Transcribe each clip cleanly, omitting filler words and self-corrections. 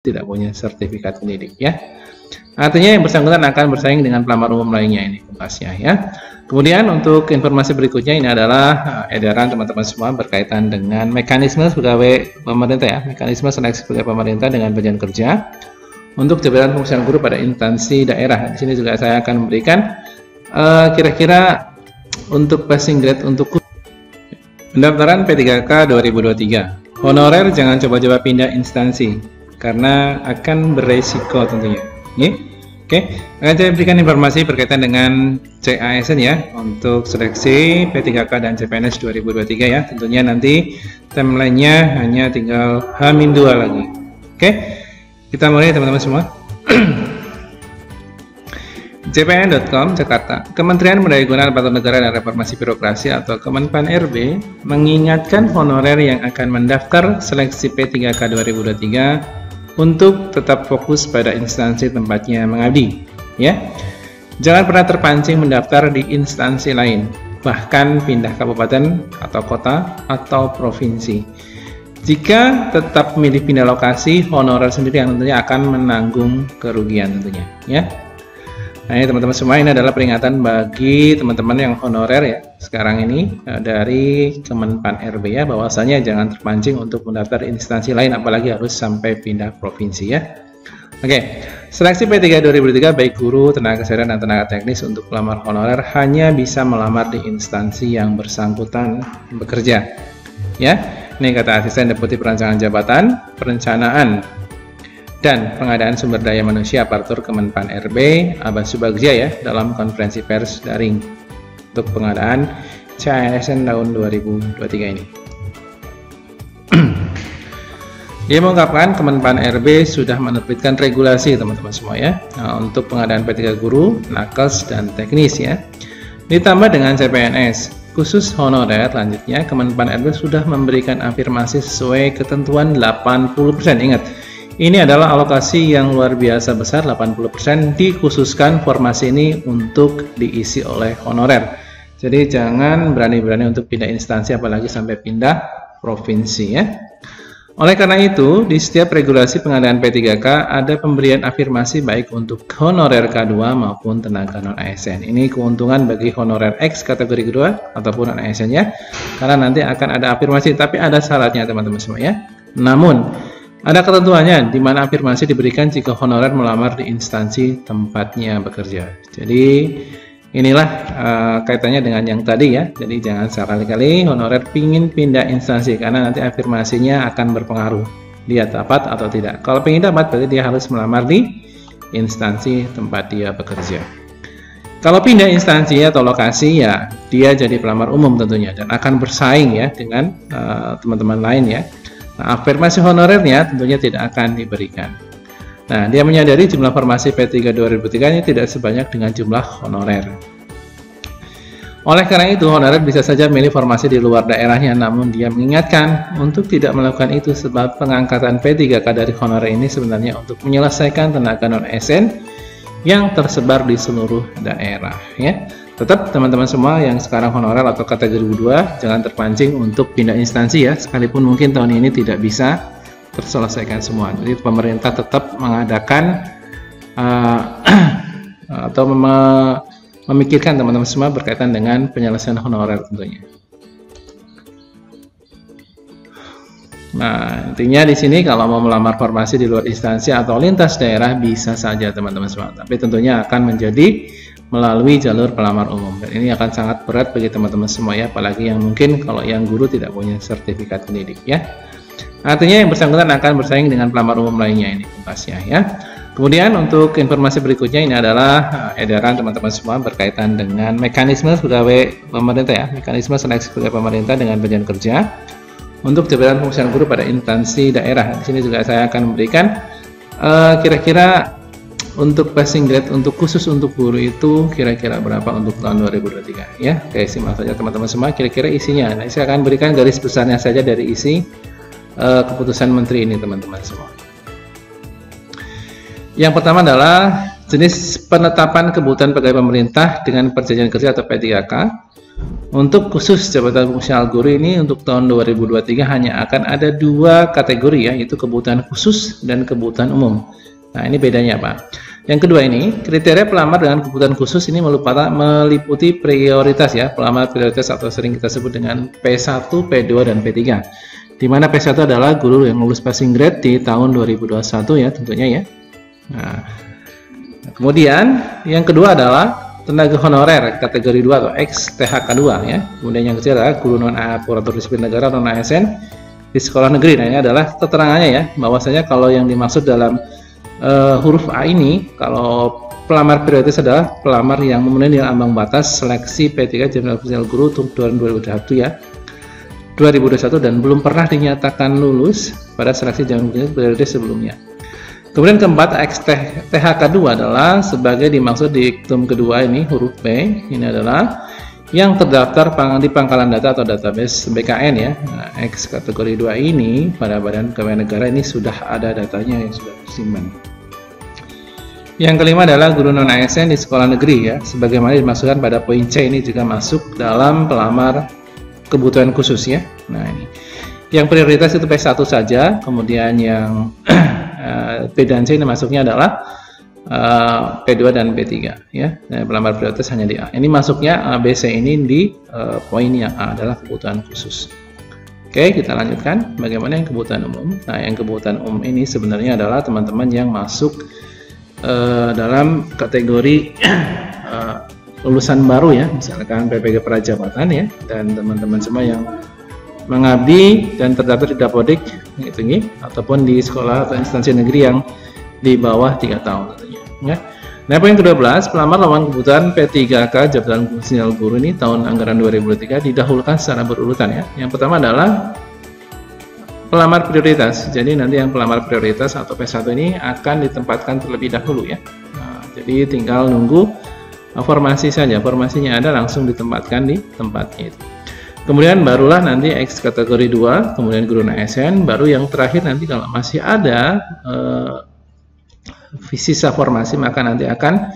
tidak punya sertifikat pendidik ya. Artinya yang bersangkutan akan bersaing dengan pelamar umum lainnya ini tugasnya ya. Kemudian untuk informasi berikutnya ini adalah edaran teman-teman semua berkaitan dengan mekanisme pegawai pemerintah ya, mekanisme seleksi pegawai pemerintah dengan bagian kerja untuk jabatan fungsional guru pada instansi daerah. Di sini juga saya akan memberikan kira-kira untuk passing grade untuk pendaftaran P3K 2023. Honorer jangan coba-coba pindah instansi karena akan beresiko tentunya. Oke, akan saya berikan informasi berkaitan dengan CASN ya untuk seleksi P3K dan CPNS 2023 ya. Tentunya nanti timeline-nya hanya tinggal H-2 lagi. Oke, kita mulai teman-teman semua. CPN.com Jakarta. Kementerian Pendaya-gunaan Aparatur Negara dan Reformasi Birokrasi atau Kemenpan RB mengingatkan honorer yang akan mendaftar seleksi P3K 2023 untuk tetap fokus pada instansi tempatnya mengabdi ya. Jangan pernah terpancing mendaftar di instansi lain, bahkan pindah kabupaten atau kota atau provinsi. Jika tetap memilih pindah lokasi, honorer sendiri yang tentunya akan menanggung kerugian tentunya ya. Nah ini teman-teman semua, ini adalah peringatan bagi teman-teman yang honorer ya sekarang ini dari Kemenpan RB ya, bahwasanya jangan terpancing untuk mendaftar instansi lain apalagi harus sampai pindah provinsi ya. Oke, seleksi P3 2023 baik guru, tenaga kesehatan dan tenaga teknis untuk pelamar honorer hanya bisa melamar di instansi yang bersangkutan bekerja ya. Ini kata asisten deputi perancangan jabatan, perencanaan dan pengadaan sumber daya manusia aparatur Kemenpan RB Abbas Subagja ya dalam konferensi pers daring untuk pengadaan CASN tahun 2023 ini. Dia mengungkapkan Kemenpan RB sudah menerbitkan regulasi teman-teman semua ya untuk pengadaan P3 guru, nakes dan teknis ya. Ditambah dengan CPNS khusus honorer selanjutnya Kemenpan RB sudah memberikan afirmasi sesuai ketentuan 80%. Ingat, ini adalah alokasi yang luar biasa besar, 80% dikhususkan formasi ini untuk diisi oleh honorer. Jadi jangan berani-berani untuk pindah instansi apalagi sampai pindah provinsi ya. Oleh karena itu, di setiap regulasi pengadaan P3K ada pemberian afirmasi baik untuk honorer K2 maupun tenaga non-ASN. Ini keuntungan bagi honorer X kategori kedua ataupun non-ASN ya. Karena nanti akan ada afirmasi, tapi ada syaratnya teman-teman semua ya. Namun ada ketentuannya di mana afirmasi diberikan jika honorer melamar di instansi tempatnya bekerja. Jadi inilah kaitannya dengan yang tadi ya. Jadi jangan sekali-kali honorer pingin pindah instansi karena nanti afirmasinya akan berpengaruh dia dapat atau tidak. Kalau pingin dapat berarti dia harus melamar di instansi tempat dia bekerja. Kalau pindah instansi atau lokasi ya dia jadi pelamar umum tentunya dan akan bersaing ya dengan teman-teman lain ya. Nah, afirmasi honorernya tentunya tidak akan diberikan. Nah, dia menyadari jumlah formasi P3 2003 ini tidak sebanyak dengan jumlah honorer. Oleh karena itu, honorer bisa saja memilih formasi di luar daerahnya, namun dia mengingatkan untuk tidak melakukan itu sebab pengangkatan P3K dari honorer ini sebenarnya untuk menyelesaikan tenaga non-ASN yang tersebar di seluruh daerah ya. Tetap teman-teman semua yang sekarang honorer atau kategori 2 jangan terpancing untuk pindah instansi ya, sekalipun mungkin tahun ini tidak bisa terselesaikan semua. Jadi pemerintah tetap mengadakan atau memikirkan teman-teman semua berkaitan dengan penyelesaian honorer tentunya. Nah, intinya di sini kalau mau melamar formasi di luar instansi atau lintas daerah bisa saja teman-teman semua, tapi tentunya akan menjadi melalui jalur pelamar umum dan ini akan sangat berat bagi teman-teman semua ya, apalagi yang mungkin kalau yang guru tidak punya sertifikat pendidik ya. Artinya yang bersangkutan akan bersaing dengan pelamar umum lainnya ini tugasnya ya. Kemudian untuk informasi berikutnya ini adalah edaran teman-teman semua berkaitan dengan mekanisme pegawai pemerintah ya, mekanisme seleksi pegawai pemerintah dengan bagian kerja untuk jabatan fungsional guru pada instansi daerah. Di sini juga saya akan memberikan kira-kira untuk passing grade untuk khusus untuk guru itu kira-kira berapa untuk tahun 2023 ya. Oke, simak saja teman-teman semua kira-kira isinya. Nah, saya akan berikan garis besarnya saja dari isi keputusan menteri ini teman-teman semua. Yang pertama adalah jenis penetapan kebutuhan pegawai pemerintah dengan perjanjian kerja atau P3K Untuk khusus jabatan fungsional guru ini untuk tahun 2023 hanya akan ada 2 kategori ya, yaitu kebutuhan khusus dan kebutuhan umum. Nah, ini bedanya Pak. Yang kedua ini, kriteria pelamar dengan kebutuhan khusus ini meliputi prioritas ya, pelamar prioritas atau sering kita sebut dengan P1, P2, dan P3. Di mana P1 adalah guru yang lulus passing grade di tahun 2021 ya tentunya ya. Nah, kemudian yang kedua adalah tenaga honorer kategori 2 atau XTHK2 ya. Kemudian yang ketiga adalah guru non aparatur sipil negara non ASN di sekolah negeri. Nah, ini adalah keterangannya ya, bahwasanya kalau yang dimaksud dalam huruf A ini, kalau pelamar prioritas adalah pelamar yang memenuhi nilai ambang batas seleksi P3 jabatan fungsional guru untuk tahun 2021 ya. 2021 dan belum pernah dinyatakan lulus pada seleksi jabatan prioritas sebelumnya. Kemudian keempat, XTHK2 adalah sebagai dimaksud di diktum kedua ini huruf B, ini adalah yang terdaftar di pangkalan data atau database BKN ya. Nah, X kategori 2 ini pada Badan Kepegawaian Negara ini sudah ada datanya yang sudah tersimpan. Yang kelima adalah guru non ASN di sekolah negeri ya, sebagaimana dimaksudkan pada poin C ini juga masuk dalam pelamar kebutuhan khusus ya. Nah, ini yang prioritas itu P1 saja, kemudian yang P dan C ini masuknya adalah P2 dan P3 ya. Nah, pelamar prioritas hanya di A. Ini masuknya ABC ini di poin yang A adalah kebutuhan khusus. Oke, kita lanjutkan. Bagaimana yang kebutuhan umum? Nah, yang kebutuhan umum ini sebenarnya adalah teman-teman yang masuk dalam kategori lulusan baru ya, misalkan PPG Prajabatan ya, dan teman-teman semua yang mengabdi dan terdaftar di Dapodik gitu nih, ataupun di sekolah atau instansi negeri yang di bawah 3 tahun tentunya ya. Nah, poin ke-12, pelamar lawan kebutuhan P3K jabatan fungsional guru ini tahun anggaran 2023 didahulukan secara berurutan ya. Yang pertama adalah pelamar prioritas. Jadi nanti yang pelamar prioritas atau P1 ini akan ditempatkan terlebih dahulu ya. Nah, jadi tinggal nunggu formasi saja, formasinya ada langsung ditempatkan di tempatnya itu. Kemudian barulah nanti X kategori 2, kemudian guru ASN, baru yang terakhir nanti kalau masih ada sisa formasi maka nanti akan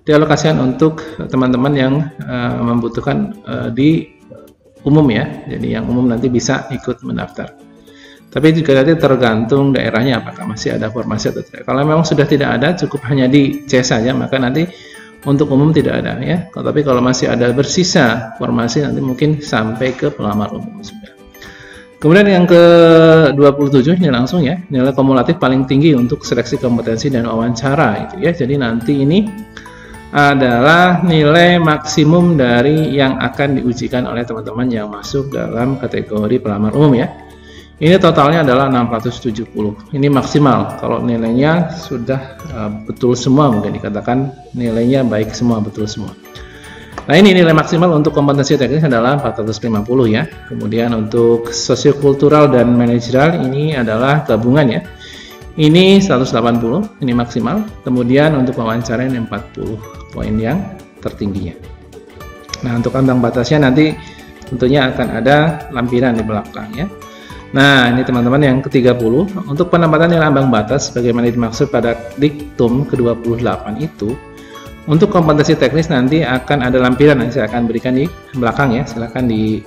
dialokasikan untuk teman-teman yang membutuhkan di umum ya. Jadi yang umum nanti bisa ikut mendaftar. Tapi juga nanti tergantung daerahnya apakah masih ada formasi atau tidak. Kalau memang sudah tidak ada, cukup hanya di C saja, maka nanti untuk umum tidak ada ya. Tapi kalau masih ada bersisa formasi nanti mungkin sampai ke pelamar umum sudah. Kemudian yang ke-27 ini langsung ya, nilai kumulatif paling tinggi untuk seleksi kompetensi dan wawancara itu ya. Jadi nanti ini adalah nilai maksimum dari yang akan diujikan oleh teman-teman yang masuk dalam kategori pelamar umum ya. Ini totalnya adalah 670. Ini maksimal. Kalau nilainya sudah betul semua, mungkin dikatakan nilainya baik semua, betul semua. Nah, ini nilai maksimal untuk kompetensi teknis adalah 450 ya. Kemudian untuk sosiokultural dan manajerial ini adalah gabungan ya. Ini 180, ini maksimal. Kemudian untuk wawancara ini 40 poin yang tertingginya. Nah, untuk ambang batasnya nanti tentunya akan ada lampiran di belakang ya. Nah, ini teman-teman yang ke-30, untuk penempatan nilai ambang batas bagaimana dimaksud pada diktum ke-28 itu, untuk kompetensi teknis nanti akan ada lampiran yang saya akan berikan di belakang ya. Silahkan di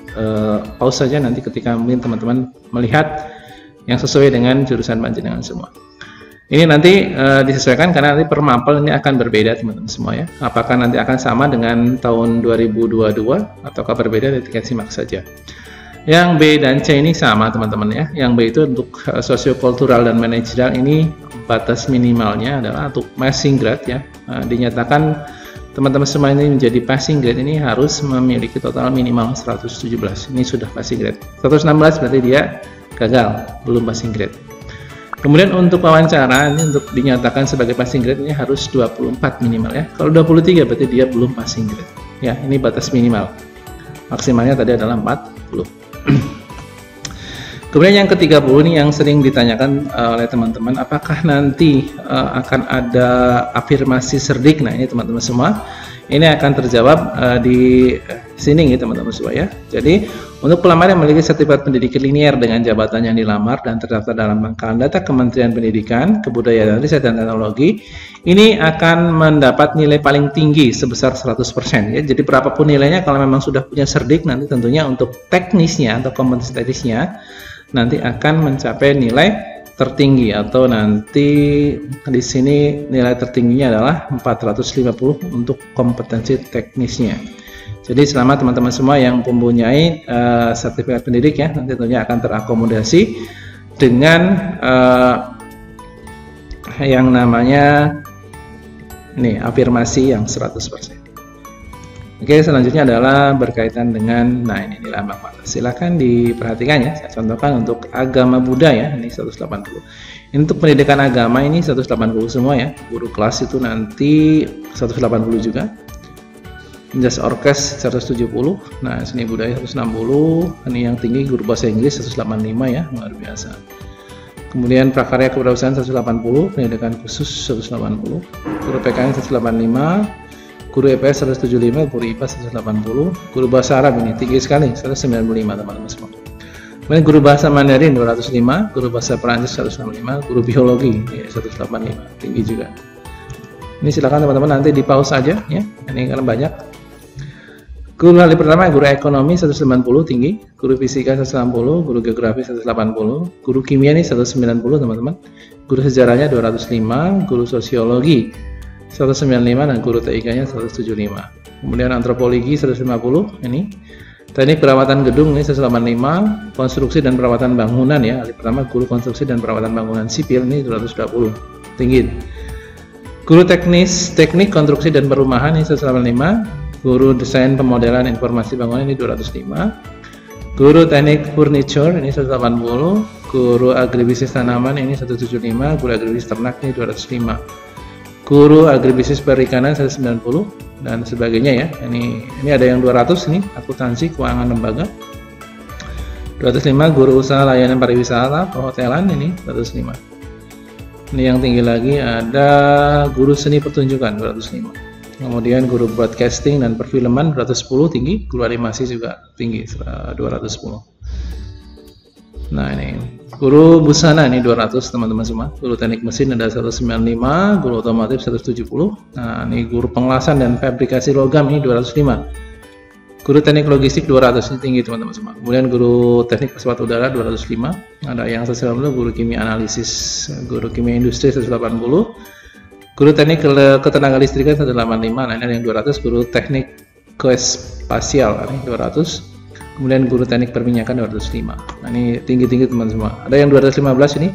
pause saja nanti ketika mungkin teman-teman melihat yang sesuai dengan jurusan panjenengan semua. Ini nanti disesuaikan karena nanti per mapel ini akan berbeda teman-teman semua ya. Apakah nanti akan sama dengan tahun 2022 ataukah berbeda, kita simak saja. Yang B dan C ini sama teman-teman ya. Yang B itu untuk sosiokultural dan manajerial ini batas minimalnya adalah untuk passing grade ya. Dinyatakan teman-teman semua ini menjadi passing grade ini harus memiliki total minimal 117. Ini sudah passing grade. 116 berarti dia gagal, belum passing grade. Kemudian untuk wawancara ini untuk dinyatakan sebagai passing grade ini harus 24 minimal ya. Kalau 23 berarti dia belum passing grade. Ya, ini batas minimal. Maksimalnya tadi adalah 40. Kemudian yang ke-30 ini yang sering ditanyakan oleh teman-teman, apakah nanti akan ada afirmasi cerdik? Nah, ini teman-teman semua, ini akan terjawab di sini gitu teman-teman semua ya. Jadi untuk pelamar yang memiliki sertifikat pendidikan linier dengan jabatan yang dilamar dan terdaftar dalam pangkalan data Kementerian Pendidikan, Kebudayaan, Riset dan Teknologi, ini akan mendapat nilai paling tinggi sebesar 100% ya. Jadi berapapun nilainya, kalau memang sudah punya serdik, nanti tentunya untuk teknisnya atau kompetensi teknisnya nanti akan mencapai nilai tertinggi, atau nanti di sini nilai tertingginya adalah 450 untuk kompetensi teknisnya. Jadi selama teman-teman semua yang mempunyai sertifikat pendidik ya, nanti tentunya akan terakomodasi dengan yang namanya ini afirmasi yang 100%. Oke, selanjutnya adalah berkaitan dengan ini nilai ambang batas. Silakan diperhatikan ya. Saya contohkan untuk agama Buddha ya, ini 180. Ini untuk pendidikan agama ini 180 semua ya. Guru kelas itu nanti 180 juga. Jas orkes 170, nah seni budaya 160, ini yang tinggi guru bahasa Inggris 185 ya, luar biasa. Kemudian prakarya kewirausahaan 180, pendidikan khusus 180, guru PKN 185, guru EPS 175, guru IPA 180, guru bahasa Arab ini tinggi sekali 195 teman-teman semua. Kemudian guru bahasa Mandarin 205, guru bahasa Perancis 165, guru biologi 185, tinggi juga. Ini silakan teman-teman nanti di pause aja ya, ini karena banyak. Guru ahli pertama guru ekonomi 190 tinggi, guru fisika 160, guru geografi 180, guru kimia ini 190 teman-teman, guru sejarahnya 205, guru sosiologi 195 dan guru TIK nya 175. Kemudian antropologi 150 ini, teknik perawatan gedung ini 185, konstruksi dan perawatan bangunan ya, ahli pertama guru konstruksi dan perawatan bangunan sipil ini 220 tinggi. Guru teknik konstruksi dan perumahan ini 185. Guru desain pemodelan informasi bangunan ini 205, guru teknik furniture ini 180, guru agribisnis tanaman ini 175, guru agribisnis ternak ini 205, guru agribisnis perikanan 190 dan sebagainya ya. Ini ada yang 200 nih, akuntansi keuangan lembaga 205, guru usaha layanan pariwisata perhotelan ini 205. Ini yang tinggi lagi ada guru seni pertunjukan 205. Kemudian guru broadcasting dan perfilman 210 tinggi, guru animasi juga tinggi 210. Nah ini guru busana ini 200 teman-teman semua, guru teknik mesin ada 195, guru otomotif 170. Nah ini guru pengelasan dan fabrikasi logam ini 205, guru teknik logistik 200 ini tinggi teman-teman semua. Kemudian guru teknik pesawat udara 205, ada yang 190, guru kimia analisis, guru kimia industri 180. Guru teknik ketenaga listrikan 185, nah ini ada yang 200, guru teknik geospasial ini 200, kemudian guru teknik perminyakan 205. Nah ini tinggi-tinggi teman semua. Ada yang 215 ini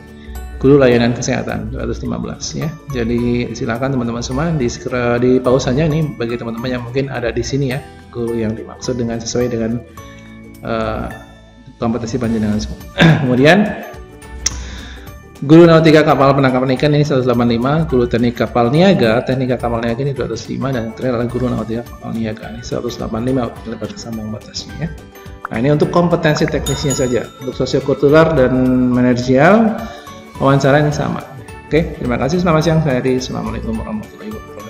guru layanan kesehatan 215 ya. Jadi silakan teman-teman semua di pause saja ini bagi teman-teman yang mungkin ada di sini ya, guru yang dimaksud dengan sesuai dengan kompetensi panjenengan semua. Kemudian guru nautika kapal penangkapan ikan ini 185, guru teknik kapal niaga, teknika kapal niaga ini 205, dan terakhir adalah guru nautika kapal niaga ini 185 untuk batas ambang batasnya ya. Nah ini untuk kompetensi teknisnya saja. Untuk sosiokultural dan manajerial wawancara ini sama. Oke, terima kasih, selamat siang, saya Eri. Assalamualaikum warahmatullahi wabarakatuh.